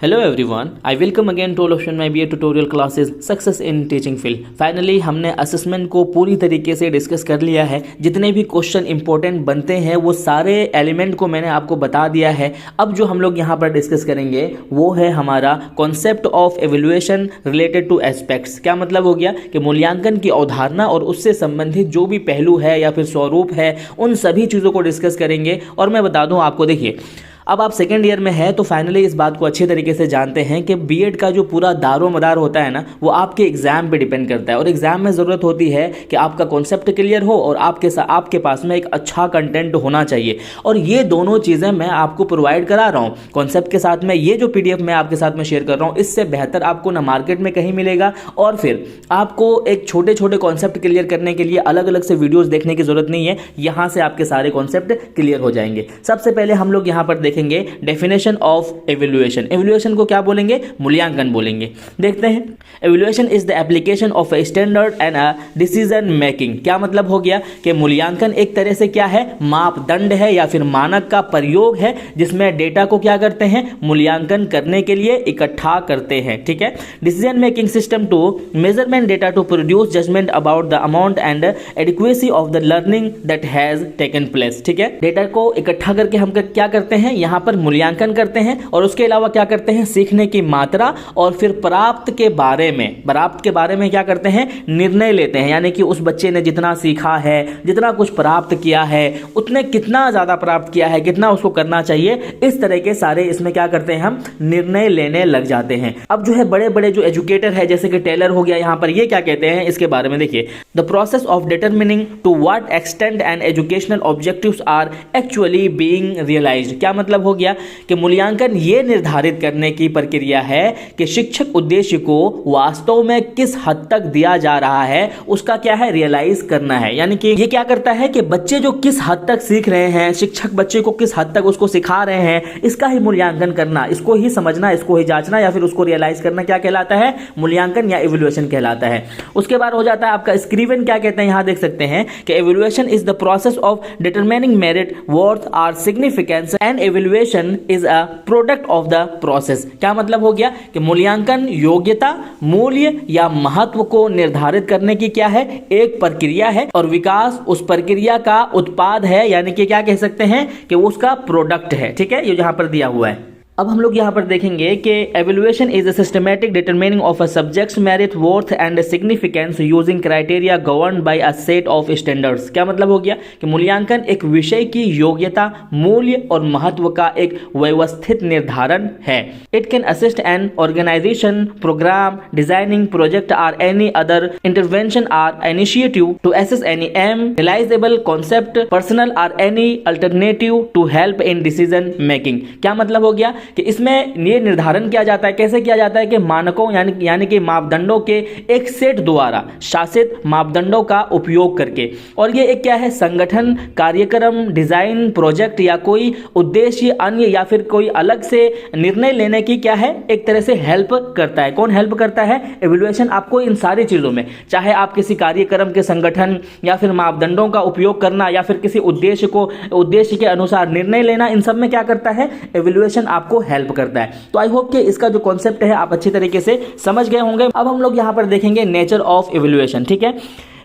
Hello everyone, I welcome again to all of my BA tutorial classes Success in Teaching Field। Finally हमने assessment को पूरी तरीके से discuss कर लिया है। जितने भी क्वेश्चन इंपॉर्टेंट बनते हैं वो सारे एलिमेंट को मैंने आपको बता दिया है। अब जो हम लोग यहाँ पर डिस्कस करेंगे वो है हमारा concept of evaluation related two aspects. क्या मतलब हो गया कि मूल्यांकन की अवधारणा और उससे संबंधित जो भी पहलू है या फिर स्वरूप है उन सभी चीज़ों को डिस्कस करेंगे। और मैं बता दूँ आपको, देखिए अब आप सेकेंड ईयर में है तो फाइनली इस बात को अच्छे तरीके से जानते हैं कि बीएड का जो पूरा दारो मदार होता है ना वो आपके एग्जाम पे डिपेंड करता है। और एग्जाम में ज़रूरत होती है कि आपका कॉन्सेप्ट क्लियर हो और आपके पास में एक अच्छा कंटेंट होना चाहिए। और ये दोनों चीज़ें मैं आपको प्रोवाइड करा रहा हूँ कॉन्सेप्ट के साथ में। ये जो PDF मैं आपके साथ में शेयर कर रहा हूँ इससे बेहतर आपको ना मार्केट में कहीं मिलेगा। और फिर आपको एक छोटे छोटे कॉन्सेप्ट क्लियर करने के लिए अलग अलग से वीडियोज़ देखने की जरूरत नहीं है। यहाँ से आपके सारे कॉन्सेप्ट क्लियर हो जाएंगे। सबसे पहले हम लोग यहाँ पर डेफिनेशन ऑफ एवेल्युएशन। एवेल्युएशन को क्या बोलेंगे? मूल्यांकन बोलेंगे। देखते हैं, evaluation is the application of a standard and a decision making. क्या मतलब हो गया कि मूल्यांकन एक तरह से क्या है? मापदंड है या फिर मानक का प्रयोग है जिसमें डेटा को क्या करते हैं? मूल्यांकन करने के लिए इकट्ठा करते हैं। ठीक है, decision making system to measurement data to produce judgement about the amount and adequacy of the learning that has taken place. ठीक है, डेटा को इकट्ठा करके हम क्या करते हैं? यहां पर मूल्यांकन करते हैं और उसके अलावा क्या करते हैं? सीखने की मात्रा और फिर प्राप्त के बारे में क्या करते हैं? निर्णय लेते हैं। यानी कि उस बच्चे ने जितना सीखा है, जितना कुछ प्राप्त किया है, उतने कितना ज्यादा प्राप्त किया है, कितना उसको करना चाहिए, इस तरह के सारे इसमें क्या करते हैं? हम निर्णय लेने लग जाते हैं। अब जो है बड़े बड़े जो एजुकेटर है जैसे कि टेलर हो गया, यहां पर ये क्या कहते हैं इसके बारे में देखिए, the process of determining to what extent and educational objectives are actually being realised. क्या मतलब हो गया कि मूल्यांकन ये निर्धारित करने की प्रक्रिया है कि शिक्षक उद्देश्य को वास्तव में किस हद तक दिया जा रहा है उसका क्या है? रियलाइज करना है। यानी कि ये क्या करता है कि बच्चे जो किस हद तक सीख रहे हैं, शिक्षक बच्चे को किस हद तक उसको सिखा रहे हैं, इसका ही मूल्यांकन करना, इसको ही समझना, इसको ही जांचना या फिर उसको रियलाइज करना क्या कहलाता है? मूल्यांकन या इवैल्यूएशन कहलाता है। उसके बाद हो जाता है आपका स्क्रीवन। क्या कहते हैं? यहां देख सकते हैं कि evaluation is the process of determining merit, worth और significance and evaluation is a product of the process. क्या मतलब हो गया कि मूल्यांकन योग्यता, मूल्य या महत्व को निर्धारित करने की क्या है? एक प्रक्रिया है और विकास उस प्रक्रिया का उत्पाद है। यानी कि क्या कह सकते हैं कि वो उसका प्रोडक्ट है। ठीक है, ये जहां पर दिया हुआ है। अब हम लोग यहाँ पर देखेंगे कि evaluation is a systematic determining of a subjects merit, worth and significance using criteria governed bye a set of standards. क्या मतलब हो गया कि मूल्यांकन एक विषय की योग्यता, मूल्य और महत्व का एक व्यवस्थित निर्धारण है। It can assist an organisation, programme, designing project or any other intervention or initiative to assess any aim, realisable concept, personal or any alternative to help in decision making. क्या मतलब हो गया कि इसमें ये निर्धारण किया जाता है, कैसे किया जाता है कि मानकों यानी कि मापदंडों के एक सेट द्वारा शासित मापदंडों का उपयोग करके। और ये एक क्या है? संगठन, कार्यक्रम, डिजाइन, प्रोजेक्ट या कोई उद्देश्य अन्य या फिर कोई अलग से निर्णय लेने की क्या है? एक तरह से हेल्प करता है। कौन हेल्प करता है? इवैल्यूएशन आपको इन सारी चीजों में, चाहे आप किसी कार्यक्रम के संगठन या फिर मापदंडों का उपयोग करना या फिर किसी उद्देश्य के अनुसार निर्णय लेना, इन सब में क्या करता है? इवैल्यूएशन आपको हेल्प करता है। तो आई होप कि इसका जो कॉन्सेप्ट है आप अच्छी तरीके से समझ गए होंगे। अब हम लोग यहां पर देखेंगे नेचर ऑफ इवैल्यूएशन। ठीक है,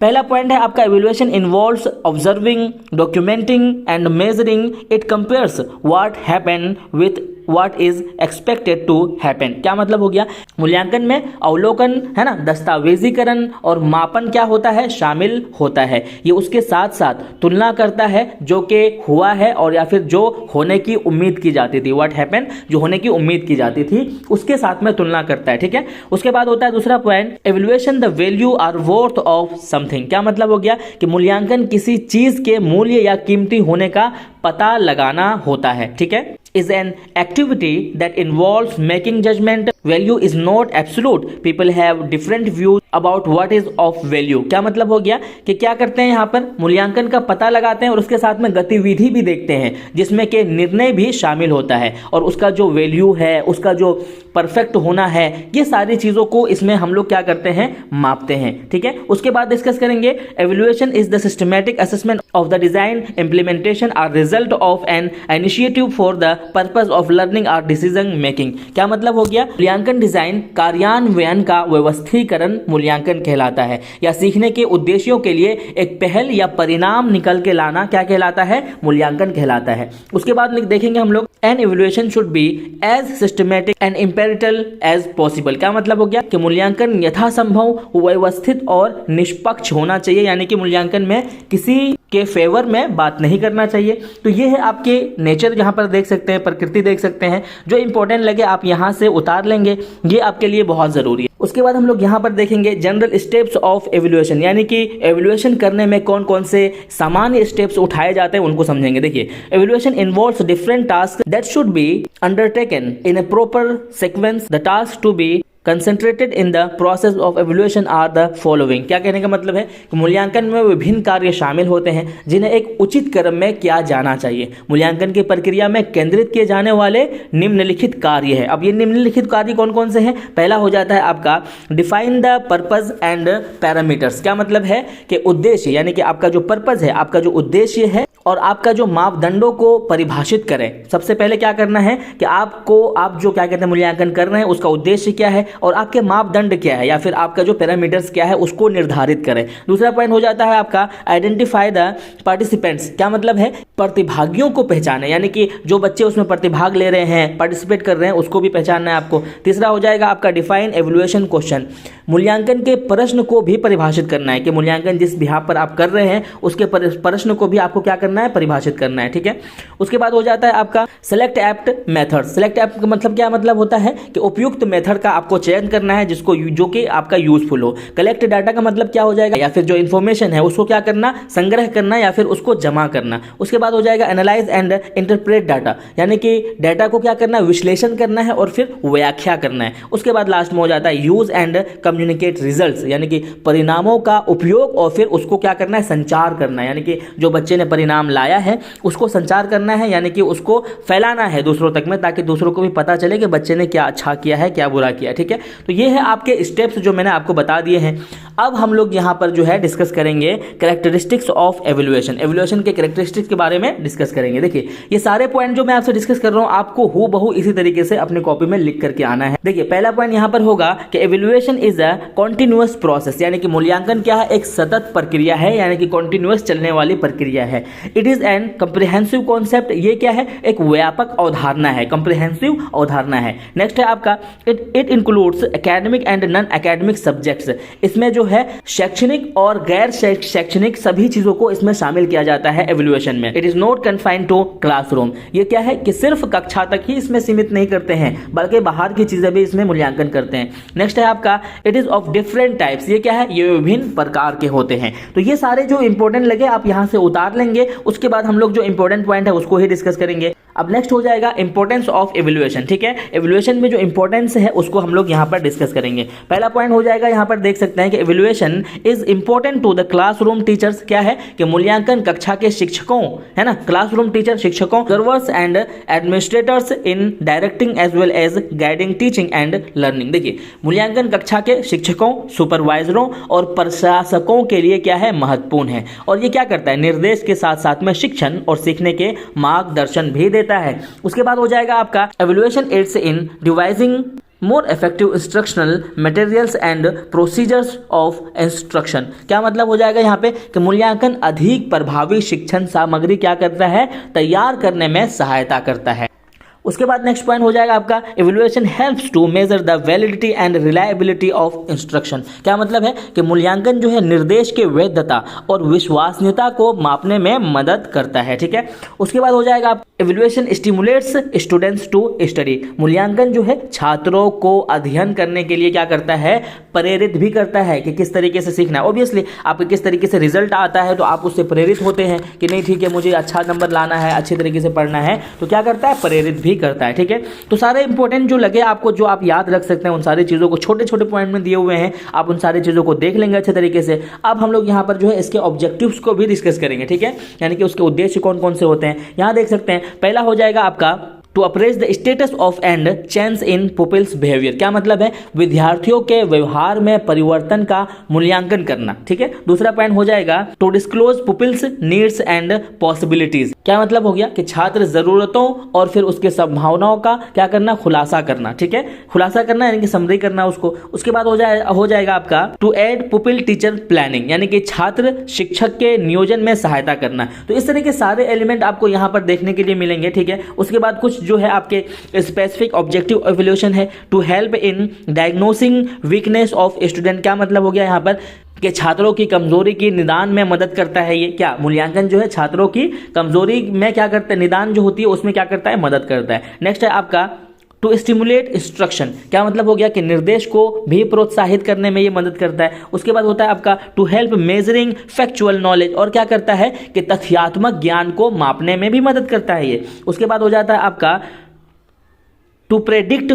पहला पॉइंट है आपका evaluation involves observing, documenting and measuring. It compares what happened with what is expected to happen. क्या मतलब हो गया? मूल्यांकन में अवलोकन है ना, दस्तावेजीकरण और मापन क्या होता है? शामिल होता है। ये उसके साथ साथ तुलना करता है जो कि हुआ है और या फिर जो होने की उम्मीद की जाती थी। व्हाट हैपन, जो होने की उम्मीद की जाती थी उसके साथ में तुलना करता है। ठीक है, उसके बाद होता है दूसरा पॉइंट, एवेल्युएशन द वैल्यू और वर्थ ऑफ समथिंग। क्या मतलब हो गया कि मूल्यांकन किसी चीज के मूल्य या कीमती होने का पता लगाना होता है। ठीक है, is an activity that involves making judgment. Value is not absolute. People have different views about what is of value. क्या मतलब हो गया कि क्या करते हैं यहाँ पर मूल्यांकन का पता लगाते हैं और उसके साथ में गतिविधि भी देखते हैं जिसमें कि निर्णय भी शामिल होता है और उसका जो वैल्यू है, उसका जो परफेक्ट होना है, ये सारी चीज़ों को इसमें हम लोग क्या करते हैं, मापते हैं। ठीक है, उसके बाद डिस्कस करेंगे evaluation is the systematic assessment of the design implementation or result of an initiative for the purpose of learning or decision making. क्या मतलब हो गया, मूल्यांकन डिजाइन कार्यान्वयन का व्यवस्थीकरण मूल्यांकन कहलाता है या सीखने के उद्देश्यों के लिए एक पहल या परिणाम निकल के लाना क्या कहलाता है, मूल्यांकन कहलाता है। उसके बाद देखेंगे हम लोग an evaluation should be as systematic and impartial as possible. क्या मतलब हो गया कि मूल्यांकन यथासंभव व्यवस्थित और निष्पक्ष होना चाहिए, यानी कि मूल्यांकन में किसी के फेवर में बात नहीं करना चाहिए। तो ये है आपके नेचर, यहाँ पर देख सकते हैं, प्रकृति देख सकते हैं, जो इंपॉर्टेंट लगे आप यहाँ से उतार लेंगे, ये आपके लिए बहुत जरूरी है। उसके बाद हम लोग यहाँ पर देखेंगे जनरल स्टेप्स ऑफ एवेल्युएशन, यानी कि एवेल्युएशन करने में कौन कौन से सामान्य स्टेप्स उठाए जाते हैं उनको समझेंगे। देखिए, evaluation involves different task that should be undertaken in a proper sequence. The task to be concentrated in the process of evaluation are the following. क्या कहने का मतलब है कि मूल्यांकन में विभिन्न कार्य शामिल होते हैं जिन्हें एक उचित क्रम में किया जाना चाहिए। मूल्यांकन की प्रक्रिया में केंद्रित किए जाने वाले निम्नलिखित कार्य है। अब ये निम्नलिखित कार्य कौन कौन से हैं? पहला हो जाता है आपका define the purpose and parameters. क्या मतलब है कि उद्देश्य, यानी कि आपका जो पर्पस है, आपका जो उद्देश्य है और आपका जो मापदंडों को परिभाषित करें। सबसे पहले क्या करना है कि आप जो क्या कहते हैं मूल्यांकन कर रहे हैं उसका उद्देश्य क्या है और आपके मापदंड क्या है या फिर आपका जो पैरामीटर्स क्या है उसको निर्धारित करें। दूसरा पॉइंट हो जाता है आपका आइडेंटिफाई द पार्टिसिपेंट्स। क्या मतलब है? प्रतिभागियों को पहचाने, यानी कि जो बच्चे उसमें प्रतिभाग ले रहे हैं, पार्टिसिपेट कर रहे हैं, उसको भी पहचानना है आपको। तीसरा हो जाएगा आपका डिफाइन एवेल्युएशन क्वेश्चन। मूल्यांकन के प्रश्न को भी परिभाषित करना है कि मूल्यांकन जिस बिहाफ पर आप कर रहे हैं उसके प्रश्न को भी आपको क्या करना है, परिभाषित करना है। ठीक है, उसके बाद हो जाता है आपका select apt method. Select apt का मतलब क्या मतलब होता है कि उपयुक्त मेथड का आपको चयन करना है जिसको जो कि आपका यूजफुल हो। कलेक्ट डाटा का मतलब क्या हो जाएगा, या फिर जो इन्फॉर्मेशन है उसको क्या करना, संग्रह करना या फिर उसको जमा करना। उसके बाद हो जाएगा एनालाइज एंड इंटरप्रेट डाटा, यानी कि डाटा को क्या करना है, विश्लेषण करना है और फिर व्याख्या करना है। उसके बाद लास्ट में हो जाता है यूज एंड कम्युनिकेट रिजल्ट्स, यानी कि परिणामों का उपयोग और फिर उसको क्या करना है, संचार करना है। यानी कि जो बच्चे ने परिणाम लाया है उसको संचार करना है, यानी कि उसको फैलाना है दूसरों तक में, ताकि दूसरों को भी पता चले कि बच्चे ने क्या अच्छा किया है, क्या बुरा किया। ठीक है, तो ये है आपके स्टेप्स जो मैंने आपको बता दिए हैं। अब हम लोग यहाँ पर जो है डिस्कस करेंगे कैरेक्टरिस्टिक्स ऑफ एवेल्युएशन। एवेल्युएशन के कैरेक्टरिस्टिक्स के बारे में डिस्कस करेंगे। देखिए, ये सारे पॉइंट जो मैं आपसे डिस्कस कर रहा हूँ आपको हूबहू इसी तरीके से अपनी कॉपी में लिख करके आना है। देखिए, पहला पॉइंट यहाँ पर होगा कि evaluation is a continuous process, यानी कि मूल्यांकन क्या है, एक सतत प्रक्रिया है, यानी कि कॉन्टिन्यूअस चलने वाली प्रक्रिया है। It is an comprehensive concept, ये क्या है, एक व्यापक अवधारणा है, कंप्रिहेंसिव अवधारणा है। नेक्स्ट है आपका it includes academic and non academic subjects. इसमें जो है शैक्षणिक और गैर शैक्षणिक सभी चीजों को इसमें शामिल किया जाता है एवेल्युएशन में। It is not confined to classroom, ये क्या है कि सिर्फ कक्षा तक ही इसमें सीमित नहीं करते हैं बल्कि बाहर की चीजें भी इसमें मूल्यांकन करते हैं। नेक्स्ट है आपका it is of different types, ये क्या है, ये विभिन्न प्रकार के होते हैं। तो ये सारे जो इंपॉर्टेंट लगे आप यहां से उतार लेंगे, उसके बाद हम लोग जो इंपॉर्टेंट पॉइंट है उसको ही डिस्कस करेंगे। अब नेक्स्ट हो जाएगा इंपॉर्टेंस ऑफ एवेल्युएशन। ठीक है, एवेल्युएशन में जो इंपॉर्टेंस है उसको हम लोग यहाँ पर डिस्कस करेंगे। पहला पॉइंट हो जाएगा, यहाँ पर देख सकते हैं कि evaluation is important to the classroom teachers. क्या है कि मूल्यांकन कक्षा के शिक्षकों, है ना, क्लासरूम टीचर शिक्षकों, servers and administrators in directing as well as guiding teaching and learning. देखिए, मूल्यांकन कक्षा के शिक्षकों, सुपरवाइजरों और प्रशासकों के लिए क्या है, महत्वपूर्ण है। और ये क्या करता है, निर्देश के साथ साथ में शिक्षण और सीखने के मार्गदर्शन भी देता है। उसके बाद हो जाएगा आपका evaluation aids in devising more effective instructional materials and procedures of instruction. क्या मतलब हो जाएगा यहाँ पे कि मूल्यांकन अधिक प्रभावी शिक्षण सामग्री क्या करता है, तैयार करने में सहायता करता है। उसके बाद नेक्स्ट पॉइंट हो जाएगा आपका evaluation helps to measure the validity and reliability of instruction. क्या मतलब है कि मूल्यांकन जो है निर्देश के वैधता और विश्वसनीयता को मापने में मदद करता है। ठीक है, उसके बाद हो जाएगा आप evaluation stimulates students to study. मूल्यांकन जो है छात्रों को अध्ययन करने के लिए क्या करता है, प्रेरित भी करता है कि किस तरीके से सीखना है। ऑब्वियसली आपके किस तरीके से रिजल्ट आता है तो आप उससे प्रेरित होते हैं कि नहीं ठीक है मुझे अच्छा नंबर लाना है, अच्छे तरीके से पढ़ना है, तो क्या करता है, प्रेरित भी यही करता है, ठीक है। तो सारे इंपॉर्टेंट जो लगे आपको, जो आप याद रख सकते हैं, उन सारी चीज़ों को छोटे छोटे पॉइंट में दिए हुए हैं, आप उन सारी चीज़ों को देख लेंगे अच्छे तरीके से। अब हम लोग यहाँ पर जो है इसके ऑब्जेक्टिव्स को भी डिस्कस करेंगे, ठीक है, यानी कि उसके उद्देश्य कौन कौन से होते हैं। यहाँ देख सकते हैं, पहला हो जाएगा आपका to appraise the status of and change in pupils behaviour. क्या मतलब है? विद्यार्थियों के व्यवहार में परिवर्तन का मूल्यांकन करना, ठीक है। दूसरा पॉइंट हो जाएगा to disclose pupils needs and possibilities. क्या मतलब हो गया कि छात्र जरूरतों और फिर उसके संभावनाओं का क्या करना, खुलासा करना, ठीक है, खुलासा करना यानी कि समरी करना उसको। उसके बाद हो जाएगा आपका to aid pupil teacher planning, यानी कि छात्र शिक्षक के नियोजन में सहायता करना। तो इस तरह के सारे एलिमेंट आपको यहाँ पर देखने के लिए मिलेंगे, ठीक है। उसके बाद कुछ जो है आपके स्पेसिफिक ऑब्जेक्टिव इवैल्यूएशन है to help in diagnosing weakness of student. क्या मतलब हो गया यहाँ पर कि छात्रों की कमजोरी की निदान में मदद करता है। ये क्या मूल्यांकन जो है छात्रों की कमजोरी में क्या करता है, निदान जो होती है उसमें क्या करता है, मदद करता है। नेक्स्ट है आपका टू स्टिमुलेट इंस्ट्रक्शन। क्या मतलब हो गया कि निर्देश को भी प्रोत्साहित करने में ये मदद करता है। उसके बाद होता है आपका to help measuring factual knowledge, और क्या करता है कि तथ्यात्मक ज्ञान को मापने में भी मदद करता है ये। उसके बाद हो जाता है आपका टू प्रेडिक्ट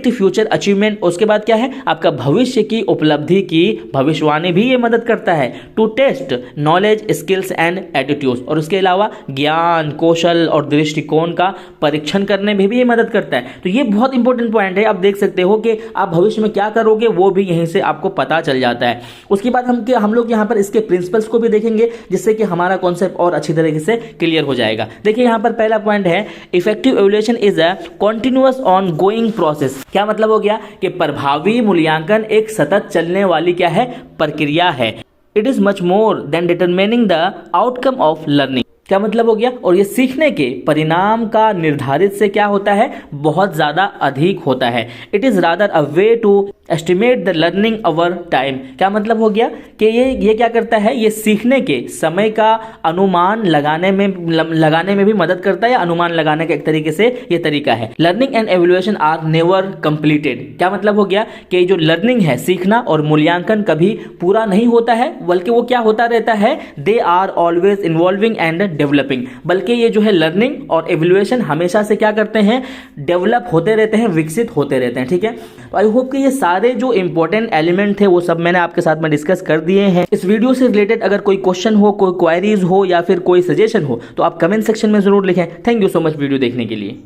फ्यूचर अचीवमेंट। उसके बाद क्या है आपका भविष्य की उपलब्धि की भविष्यवाणी भी ये मदद करता है। To test knowledge skills and attitudes, और उसके अलावा ज्ञान कौशल और दृष्टिकोण का परीक्षण करने में भी ये मदद करता है। तो ये बहुत इंपॉर्टेंट पॉइंट है। आप देख सकते हो कि आप भविष्य में क्या करोगे वो भी यहीं से आपको पता चल जाता है। उसके बाद हम लोग यहाँ पर इसके प्रिंसिपल्स को भी देखेंगे, जिससे कि हमारा कॉन्सेप्ट और अच्छी तरीके से क्लियर हो जाएगा। देखिए यहाँ पर पहला पॉइंट है effective evaluation is a continuous ongoing process. क्या मतलब हो गया कि प्रभावी मूल्यांकन एक सतत चलने वाली क्या है, प्रक्रिया है। It is much more than determining the outcome of learning. क्या मतलब हो गया, और ये सीखने के परिणाम का निर्धारित से क्या होता है, बहुत ज्यादा अधिक होता है। It is rather a way to estimate the learning over time. क्या मतलब हो गया कि ये क्या करता है, ये सीखने के समय का अनुमान लगाने में भी मदद करता है, या अनुमान लगाने का एक तरीके से ये तरीका है। Learning and evaluation are never completed. क्या मतलब हो गया कि जो लर्निंग है, सीखना और मूल्यांकन कभी पूरा नहीं होता है, बल्कि वो क्या होता रहता है, they are always involving and developing. बल्कि ये जो है लर्निंग और एवल्यूएशन हमेशा से क्या करते हैं, डेवलप होते रहते हैं, विकसित होते रहते हैं, ठीक है। तो आई होप कि ये सारे जो इंपॉर्टेंट एलिमेंट थे वो सब मैंने आपके साथ में डिस्कस कर दिए हैं। इस वीडियो से रिलेटेड अगर कोई क्वेश्चन हो, कोई क्वेरीज हो या फिर कोई सजेशन हो तो आप कमेंट सेक्शन में जरूर लिखें। Thank you so much video देखने के लिए।